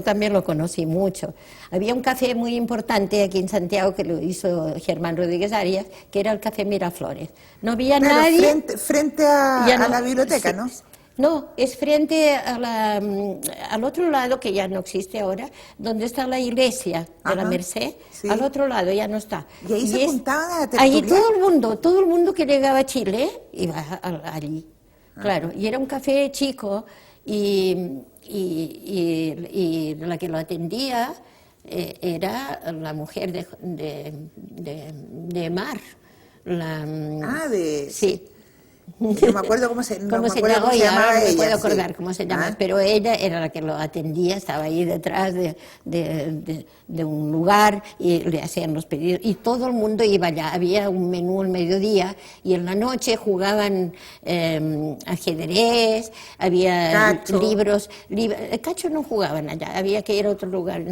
también lo conocí mucho. Había un café muy importante aquí en Santiago que lo hizo Germán Rodríguez Arias, que era el Café Miraflores. No había nadie... Frente a la biblioteca, ¿no? No, es frente al otro lado, que ya no existe ahora, donde está la iglesia de la Merced. Sí. Al otro lado ya no está. ¿Y ahí se juntaban a tertuliar? Ahí todo el mundo que llegaba a Chile iba allí. Claro, y era un café chico y la que lo atendía era la mujer de Mar. Sí. No me acuerdo cómo se llamaba ella. Me puedo acordar cómo se llama, pero ella era la que lo atendía, estaba ahí detrás de un lugar y le hacían los pedidos y todo el mundo iba allá. Había un menú al mediodía y en la noche jugaban ajedrez, había libros. Cacho no jugaban allá, había que ir a otro lugar,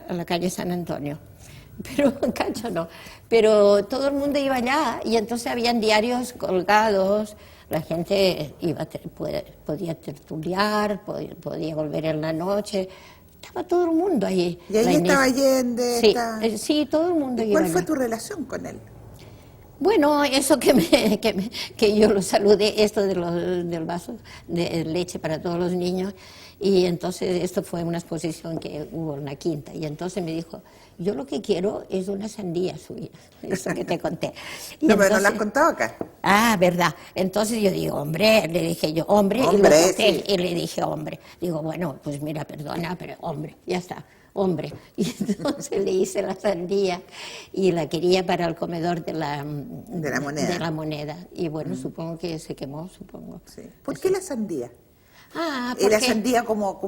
a la calle San Antonio. Pero Cacho no, pero todo el mundo iba allá y entonces habían diarios colgados, la gente podía tertuliar, podía volver en la noche, estaba todo el mundo ahí. Y ahí estaba Allende. Sí, todo el mundo iba. ¿Cuál fue tu relación con él? Bueno, eso que yo lo saludé, esto del vaso de leche para todos los niños, y entonces esto fue una exposición que hubo en la Quinta, y entonces me dijo, yo lo que quiero es una sandía suya, eso que te conté. Y pero no la has contado acá. Verdad. Entonces yo digo, hombre, le dije yo, hombre, y le dije, hombre. Digo, bueno, pues mira, perdona, pero hombre, ya está. Hombre, y entonces le hice la sandía y la quería para el comedor de la moneda. Y bueno, supongo que se quemó, supongo. Sí. ¿Por qué la sandía? Porque la sandía como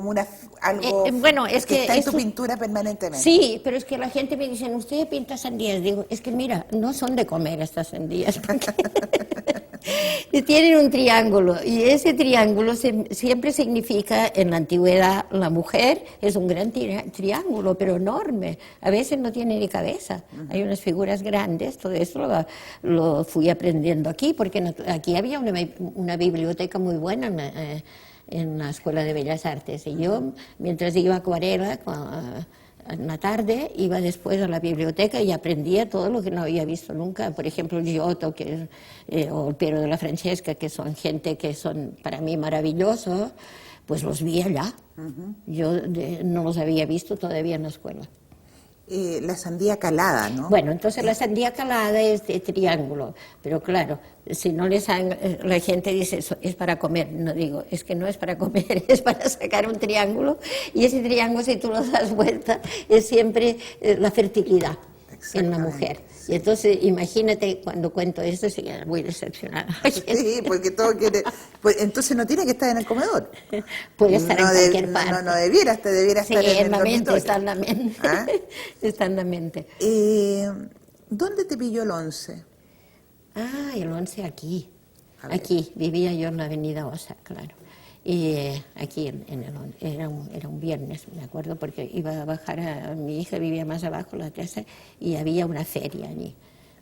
algo bueno, es que está en tu pintura permanentemente. Sí, pero es que la gente me dice, ¿usted pinta sandías? Digo, es que mira, no son de comer estas sandías, porque tienen un triángulo, y ese triángulo siempre significa, en la antigüedad, la mujer es un gran triángulo, pero enorme, a veces no tiene ni cabeza, hay unas figuras grandes, todo eso lo fui aprendiendo aquí, porque aquí había una biblioteca muy buena en la Escuela de Bellas Artes, y yo, mientras iba a acuarela, en la tarde iba después a la biblioteca y aprendía todo lo que no había visto nunca, por ejemplo el Giotto o el Piero de la Francesca, que son gente que son para mí maravillosos, pues los vi allá. Yo no los había visto todavía en la escuela. La sandía calada, ¿no? Bueno, entonces la sandía calada es de triángulo, pero claro, si no les la gente dice, eso es para comer, no digo, es que no es para comer, es para sacar un triángulo, y ese triángulo, si tú lo das vuelta, es siempre la fertilidad en la mujer. Sí. Y entonces, imagínate, cuando cuento esto, sí, muy decepcionada. Sí, porque todo quiere... Pues, entonces no tiene que estar en el comedor. Puede estar en cualquier parte. No debiera estar en la mente, está en la mente. Está en la mente. ¿Dónde te pilló el 11? El 11 aquí. Aquí, vivía yo en la avenida Osa, claro. Y aquí era un viernes, me acuerdo, porque iba a bajar mi hija vivía más abajo, la casa, y había una feria allí.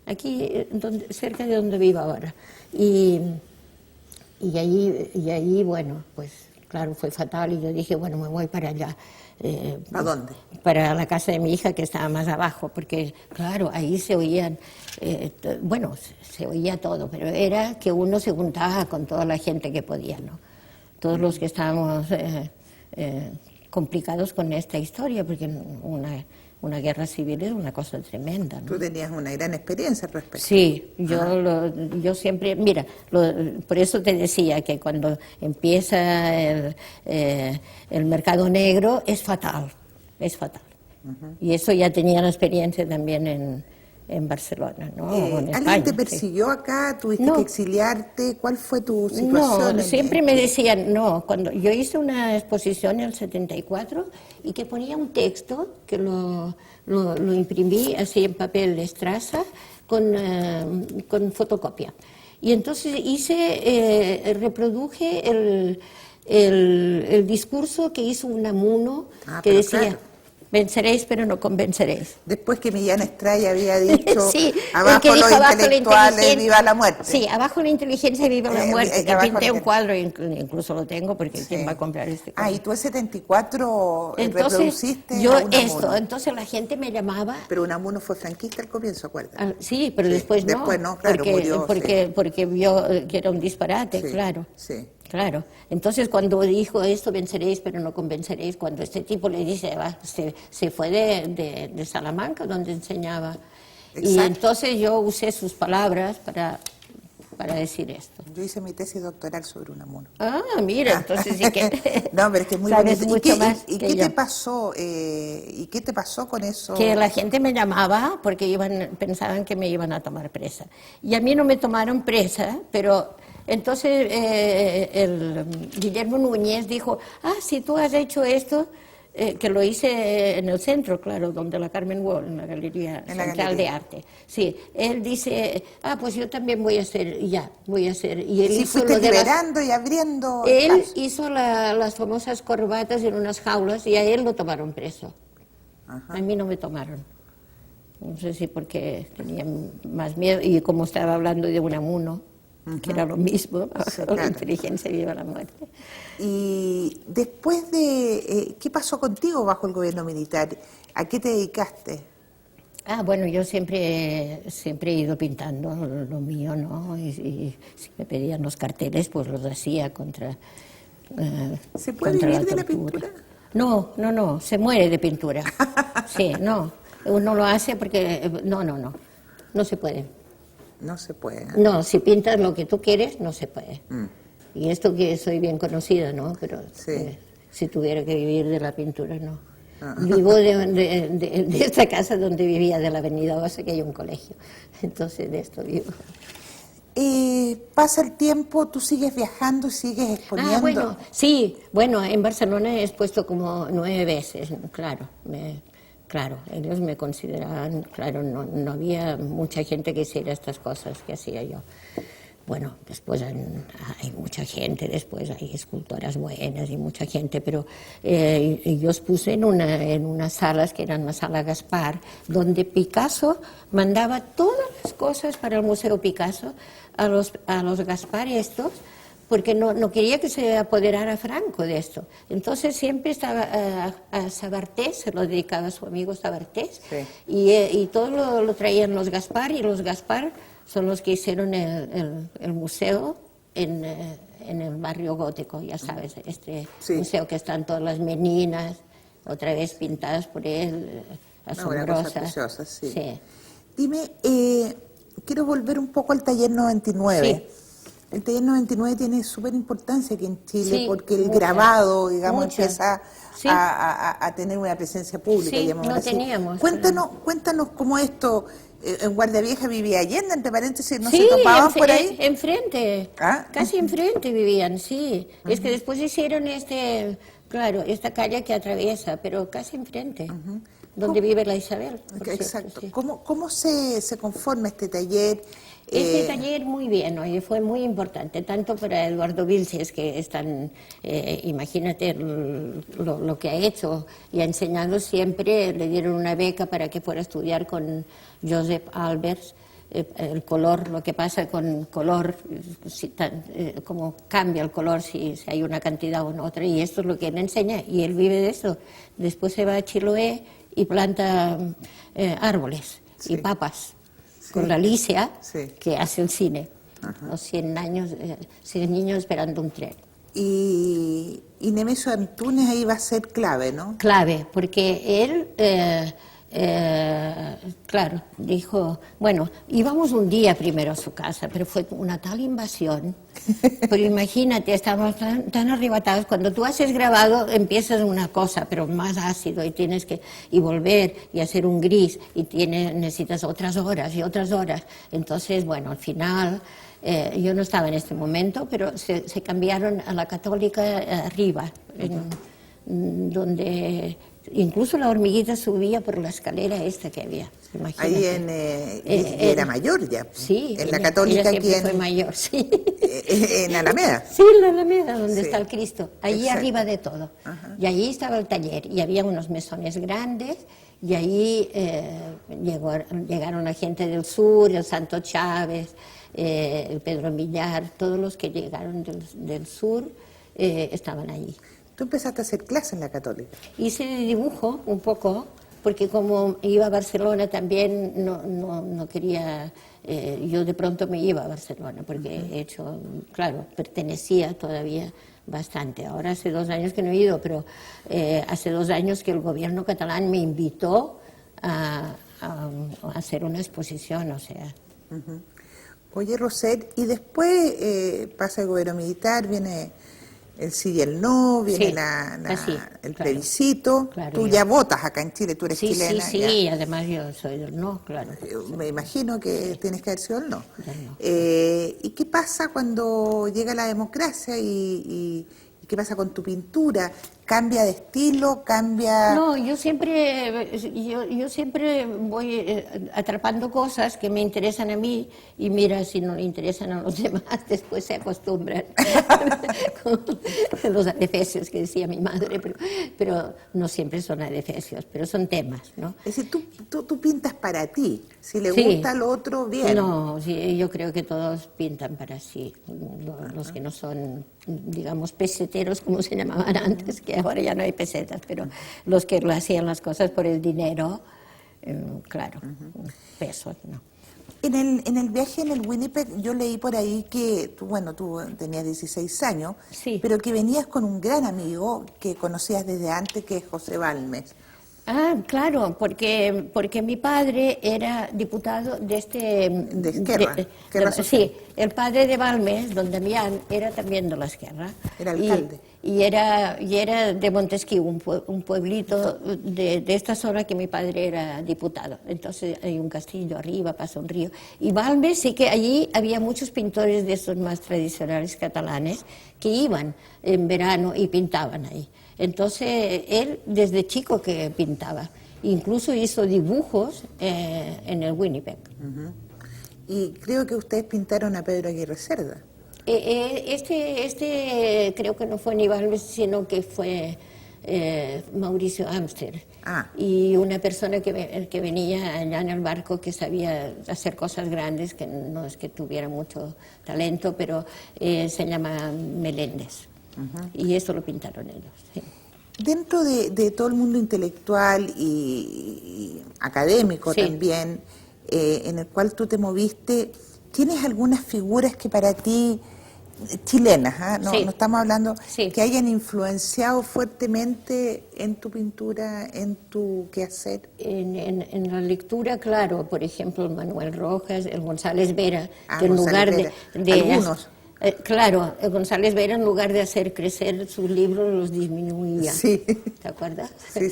Aquí, cerca de donde vivo ahora. Y ahí, bueno, pues claro, fue fatal, y yo dije, bueno, me voy para allá. ¿A dónde? Para la casa de mi hija, que estaba más abajo, porque claro, ahí se oían, se oía todo, pero era que uno se juntaba con toda la gente que podía, ¿no? Todos los que estábamos complicados con esta historia, porque una guerra civil es una cosa tremenda, ¿no? Tú tenías una gran experiencia al respecto. Sí, yo siempre, mira, por eso te decía que cuando empieza el mercado negro es fatal, es fatal. Y eso ya tenía la experiencia también en Barcelona, ¿no? En España, ¿alguien te persiguió acá? ¿Tuviste que exiliarte? ¿Cuál fue tu situación? No, siempre me decían, no, cuando yo hice una exposición en el 74 y que ponía un texto que lo imprimí así en papel de estraza con fotocopia. Y entonces reproduje el discurso que hizo Unamuno, que decía... Claro. Venceréis, pero no convenceréis. Después que Millán Estrella había dicho, sí, abajo los intelectuales, viva la muerte. Sí, abajo la inteligencia, viva la muerte. Que pinté un cuadro, incluso lo tengo, porque ¿quién va a comprar este cuadro? Y tú en 74 entonces, reproduciste yo esto, entonces la gente me llamaba... Pero Unamuno fue franquista al comienzo, ¿acuerdas? Sí, pero después no. Después no, claro, porque vio que era un disparate, claro. Sí. Claro, entonces cuando dijo esto, venceréis pero no convenceréis, cuando este tipo le dice, se fue de Salamanca donde enseñaba. Exacto. Y entonces yo usé sus palabras para decir esto. Yo hice mi tesis doctoral sobre Unamuno. Ah, mira, entonces sí que... No, pero es que es muy sabes bonito. Mucho más ¿Y qué te pasó? ¿Y qué te pasó con eso? Que la gente me llamaba porque pensaban que me iban a tomar presa. Y a mí no me tomaron presa, pero... Entonces Guillermo Núñez dijo, si tú has hecho esto, que lo hice en el centro, claro, donde la Carmen Wall, en la Galería Central de Arte. Sí, él dice, pues yo también voy a hacer, voy a hacer. Y él hizo fuiste liberando y abriendo. Él hizo las famosas corbatas en unas jaulas y a él lo tomaron preso. Ajá. A mí no me tomaron. No sé si porque tenían más miedo, y como estaba hablando de Unamuno, que era lo mismo, claro. La inteligencia viva la muerte. Y después ¿qué pasó contigo bajo el gobierno militar? ¿A qué te dedicaste? Bueno, yo siempre he ido pintando lo mío, ¿no? Y si me pedían los carteles, pues los hacía contra ¿Se puede vivir de la pintura? No, se muere de pintura. Sí, no, uno lo hace porque... No se puede. No se puede. No, si pintas lo que tú quieres, no se puede. Y esto que soy bien conocida, ¿no? Pero si tuviera que vivir de la pintura, no. Vivo de esta casa donde vivía, de la Avenida Osa, que hay un colegio. Entonces, de esto vivo. Pasa el tiempo, tú sigues viajando y sigues exponiendo. Bueno, en Barcelona he expuesto como 9 veces, claro. Claro, ellos me consideraban, claro, no había mucha gente que hiciera estas cosas que hacía yo. Bueno, después hay mucha gente, después hay escultoras buenas y mucha gente, pero yo expuse en unas salas que eran la Sala Gaspar, donde Picasso mandaba todas las cosas para el Museo Picasso a los Gaspar estos, porque no quería que se apoderara Franco de esto. Entonces siempre estaba a Sabartés, se lo dedicaba a su amigo Sabartés, y todo lo traían los Gaspar, y los Gaspar son los que hicieron el museo en el barrio gótico, ya sabes, museo que están todas las meninas, otra vez pintadas por él, asombrosas. Preciosa, sí. Dime, quiero volver un poco al taller 99. Sí. El taller 99 tiene súper importancia aquí en Chile, porque el grabado, digamos, empieza a tener una presencia pública. Sí, no teníamos. Cuéntanos cómo esto, en Guardia Vieja vivía Allende, entre paréntesis, ¿no se topaban por ahí? Enfrente, casi enfrente vivían, sí. Es que después hicieron esta calle que atraviesa, pero casi enfrente. Donde vive la Isabel. Exacto. ¿Cómo se conforma este taller? Este taller muy bien, oye, fue muy importante, tanto para Eduardo Vilches, que es tan, imagínate lo que ha hecho y ha enseñado siempre, le dieron una beca para que fuera a estudiar con Josep Albers, el color, lo que pasa con color, cómo cambia el color si hay una cantidad o otra, y esto es lo que él enseña, y él vive de eso. Después se va a Chiloé y planta árboles y papas. Con la Alicia, que hace el cine. Los 100 niños esperando un tren. Y Nemesio Antunes ahí va a ser clave, ¿no? Clave, porque él claro, dijo, bueno, íbamos un día primero a su casa, pero fue una tal invasión. Pero imagínate, estábamos tan arrebatados. Cuando tú haces grabado, empiezas una cosa, pero más ácido, y tienes que volver y hacer un gris, y necesitas otras horas y otras horas. Entonces, bueno, al final, yo no estaba en este momento, pero se cambiaron a la Católica arriba, donde incluso la hormiguita subía por la escalera esta que había. Imagínate. Ahí era mayor ya. Sí, en la Católica ella siempre fue mayor, sí. En Alameda. Sí, en la Alameda, donde está el Cristo, allí exacto. Arriba de todo. Ajá. Y allí estaba el taller, y había unos mesones grandes, y allí llegaron la gente del sur, el Santo Chávez, el Pedro Millar, todos los que llegaron del sur estaban allí. ¿Tú empezaste a hacer clases en la Católica? Hice dibujo un poco, porque como iba a Barcelona también no quería, yo de pronto me iba a Barcelona, porque he hecho, claro, pertenecía todavía bastante. Ahora hace 2 años que no he ido, pero hace 2 años que el gobierno catalán me invitó a hacer una exposición, o sea. Oye, Roser, y después pasa el gobierno militar, viene el sí y el no, viene el plebiscito. Claro, tú ya votas acá en Chile, tú eres chilena. Sí, y además yo soy del no, claro. Me imagino que tienes que haber sido el no. No. ¿Y qué pasa cuando llega la democracia y qué pasa con tu pintura? ¿Cambia de estilo? ¿Cambia...? No, yo siempre voy atrapando cosas que me interesan a mí, y mira, si no le interesan a los demás, después se acostumbran. Con los adefesios que decía mi madre, pero no siempre son adefesios, pero son temas, ¿no? Es decir, tú pintas para ti, si le gusta al otro, bien. No, sí, yo creo que todos pintan para sí, los que no son, digamos, peseteros, como se llamaban antes, que ahora ya no hay pesetas, pero los que hacían las cosas por el dinero, claro, pesos, ¿no? En el viaje en el Winnipeg, yo leí por ahí que tú tenías 16 años, sí, pero que venías con un gran amigo que conocías desde antes, que es José Balmes. Ah, claro, porque mi padre era diputado de Esquerra sí, el padre de Balmes, don Damián, era también de la Esquerra. Era alcalde. Y era de Montesquieu, un pueblito de esta zona que mi padre era diputado. Entonces hay un castillo arriba, pasa un río. Y Balmes, sí que allí había muchos pintores de estos más tradicionales catalanes que iban en verano y pintaban ahí. Entonces, él desde chico que pintaba, incluso hizo dibujos en el Winnipeg. Y creo que ustedes pintaron a Pedro Aguirre Cerda. Este creo que no fue ni Balmes, sino que fue Mauricio Amster. Y una persona que venía allá en el barco, que sabía hacer cosas grandes, que no es que tuviera mucho talento, pero se llama Meléndez. Y eso lo pintaron ellos. Sí. Dentro de todo el mundo intelectual y académico también, en el cual tú te moviste, ¿tienes algunas figuras que para ti, chilenas, no estamos hablando, que hayan influenciado fuertemente en tu pintura, en tu quehacer? En la lectura, claro, por ejemplo, el Manuel Rojas, el González Vera, que en lugar de algunos. Claro, González Vera, en lugar de hacer crecer sus libros, los disminuía. Sí. ¿Te acuerdas? Sí.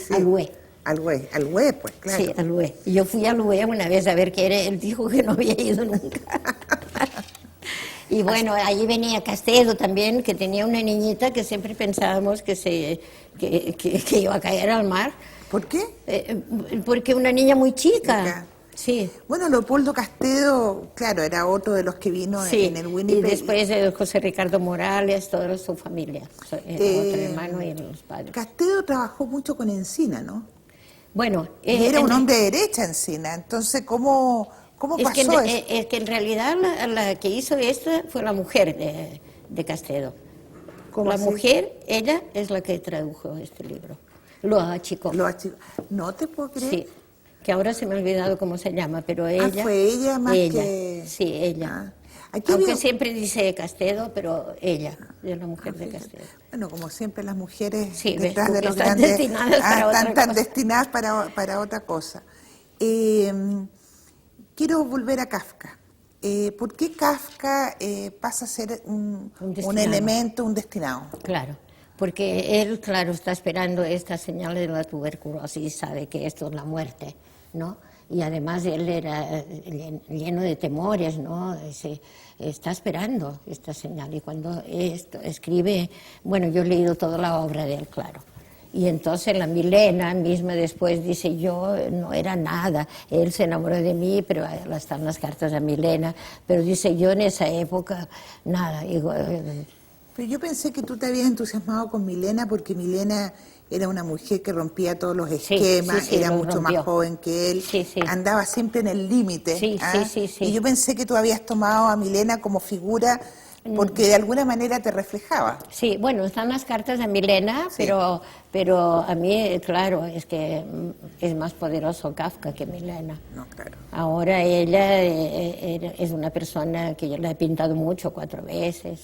Alhué, pues, claro. Sí, Alhué. Yo fui a Alhué una vez a ver qué era, él dijo que no había ido nunca. Y bueno, allí venía Castedo también, que tenía una niñita que siempre pensábamos que iba a caer al mar. ¿Por qué? Porque una niña muy chica. Sí. Bueno, Leopoldo Castedo, claro, era otro de los que vino en el Winnipeg. Y después José Ricardo Morales, toda su familia, otro hermano y los padres. Castedo trabajó mucho con Encina, ¿no? Bueno, y era un hombre de derecha Encina, entonces, ¿cómo pasó eso? Es que en realidad la que hizo esta fue la mujer de Castedo. ¿Cómo la así? mujer, ella es la que tradujo este libro. Lo achicó. No te puedo creer. Sí. Que ahora se me ha olvidado cómo se llama, pero ella... fue ella más ella, que... Sí, ella. Aquí Aunque había... siempre dice Castedo, pero ella, es la mujer de Castedo. Bueno, como siempre las mujeres Sí, detrás ves, de los están grandes destinadas para otra están cosa. tan destinadas para otra cosa. Quiero volver a Kafka. ¿Por qué Kafka pasa a ser un elemento, un destinado? Claro, porque él, claro, está esperando esta señal de la tuberculosis, sabe que esto es la muerte, ¿no? Y además él era lleno de temores, ¿no? Está esperando esta señal. Y cuando escribe, bueno, yo he leído toda la obra de él, claro. Y entonces la Milena misma después dice, yo no era nada, él se enamoró de mí, pero están las cartas a Milena, pero dice, yo en esa época, nada. Pero yo pensé que tú te habías entusiasmado con Milena porque Milena era una mujer que rompía todos los esquemas, era mucho más joven que él, andaba siempre en el límite. Y yo pensé que tú habías tomado a Milena como figura porque de alguna manera te reflejaba. Sí, bueno, están las cartas de Milena, pero a mí, claro, es que es más poderoso Kafka que Milena. No, claro. Ahora ella es una persona que yo la he pintado mucho, 4 veces,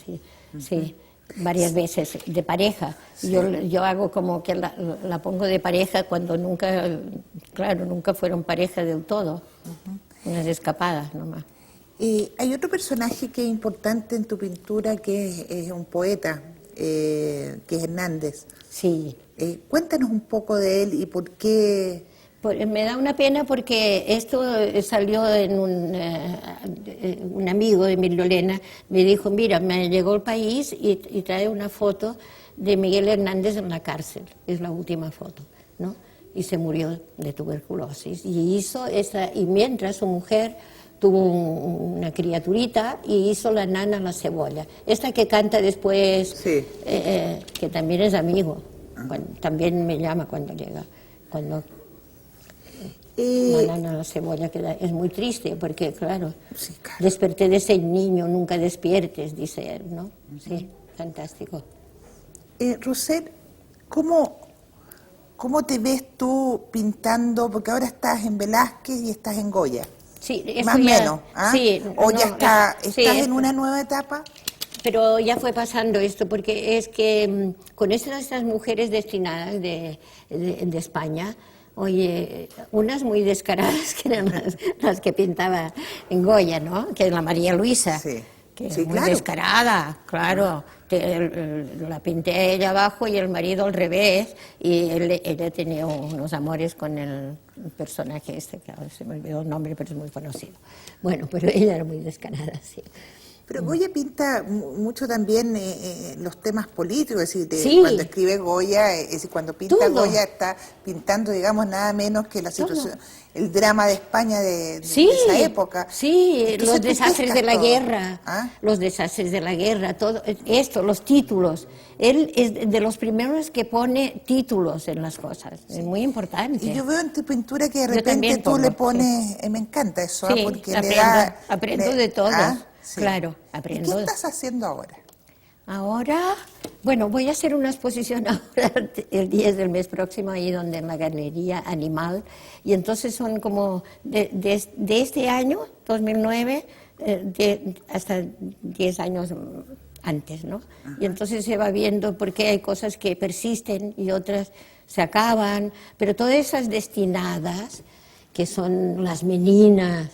sí, varias veces de pareja. Sí. Yo hago como que la pongo de pareja cuando nunca, claro, nunca fueron pareja del todo, unas escapadas nomás. Hay otro personaje que es importante en tu pintura que es un poeta, que es Hernández. Sí. Cuéntanos un poco de él y por qué... Me da una pena porque esto salió en un amigo de Lorena, me dijo, mira, me llegó el país y trae una foto de Miguel Hernández en la cárcel, es la última foto, ¿no? Y se murió de tuberculosis. Y hizo y mientras su mujer tuvo una criaturita y hizo La nana la cebolla. Esta que canta después, que también es amigo, también me llama cuando llega, La nana la cebolla, que es muy triste porque, claro, desperté de ese niño, nunca despiertes, dice él, ¿no? Sí, fantástico. Rosette, ¿cómo te ves tú pintando? Porque ahora estás en Velázquez y estás en Goya. Sí, más o menos. Sí, ¿O ya estás en una nueva etapa? Pero ya fue pasando esto, porque es que con estas mujeres destinadas de España, oye, unas muy descaradas, que eran las que pintaba en Goya, ¿no? Que es la María Luisa, que es muy descarada, claro. La pinté a ella abajo y el marido al revés, y ella tenía unos amores con el personaje que ahora se me olvidó el nombre, pero es muy conocido. Bueno, pero ella era muy descarada, sí. Pero Goya pinta mucho también los temas políticos, es decir, cuando escribe Goya, es decir, cuando pinta Goya está pintando, digamos, nada menos que la situación, el drama de España de esa época. Sí, entonces, los desastres de la guerra, los desastres de la guerra, todo esto, los títulos. Él es de los primeros que pone títulos en las cosas, es muy importante. Y yo veo en tu pintura que de repente tú le pones, me encanta eso, porque aprendo de todos. Claro, aprendo. ¿Y qué estás haciendo ahora? Ahora, bueno, voy a hacer una exposición ahora el 10 del mes próximo, ahí donde en la Galería Animal, y entonces son como de este año, 2009, hasta 10 años antes, ¿no? Y entonces se va viendo porque hay cosas que persisten y otras se acaban, pero todas esas destinadas, que son las meninas,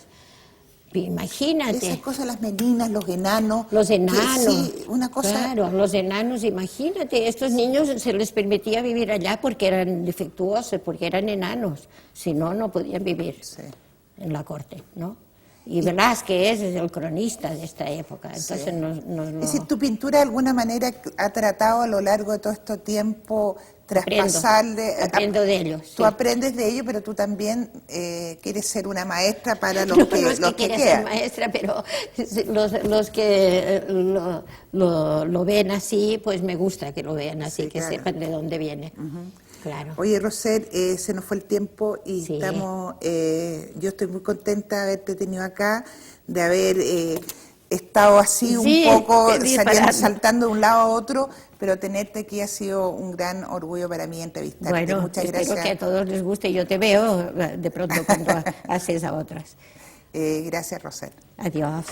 imagínate. Esas cosas, las meninas, los enanos. Los enanos. Sí, una cosa... Claro, los enanos, imagínate. Estos niños se les permitía vivir allá porque eran defectuosos, porque eran enanos. Si no, no podían vivir en la corte, ¿no? Y Velázquez es el cronista de esta época. Entonces Es decir, tu pintura de alguna manera ha tratado a lo largo de todo este tiempo traspasarle... Aprendo de ellos. Tú aprendes de ellos, pero tú también quieres ser una maestra para los que quedan. Ser maestra, pero los que lo ven así, pues me gusta que lo vean así, que sepan de dónde viene. Claro. Oye, Rosette, se nos fue el tiempo y estamos... yo estoy muy contenta de haberte tenido acá, de haber estado así un poco saltando de un lado a otro, pero tenerte aquí ha sido un gran orgullo para mí entrevistarte. Bueno, muchas gracias. Espero que a todos les guste. Yo te veo de pronto cuando haces a otras. Gracias, Rosette. Adiós.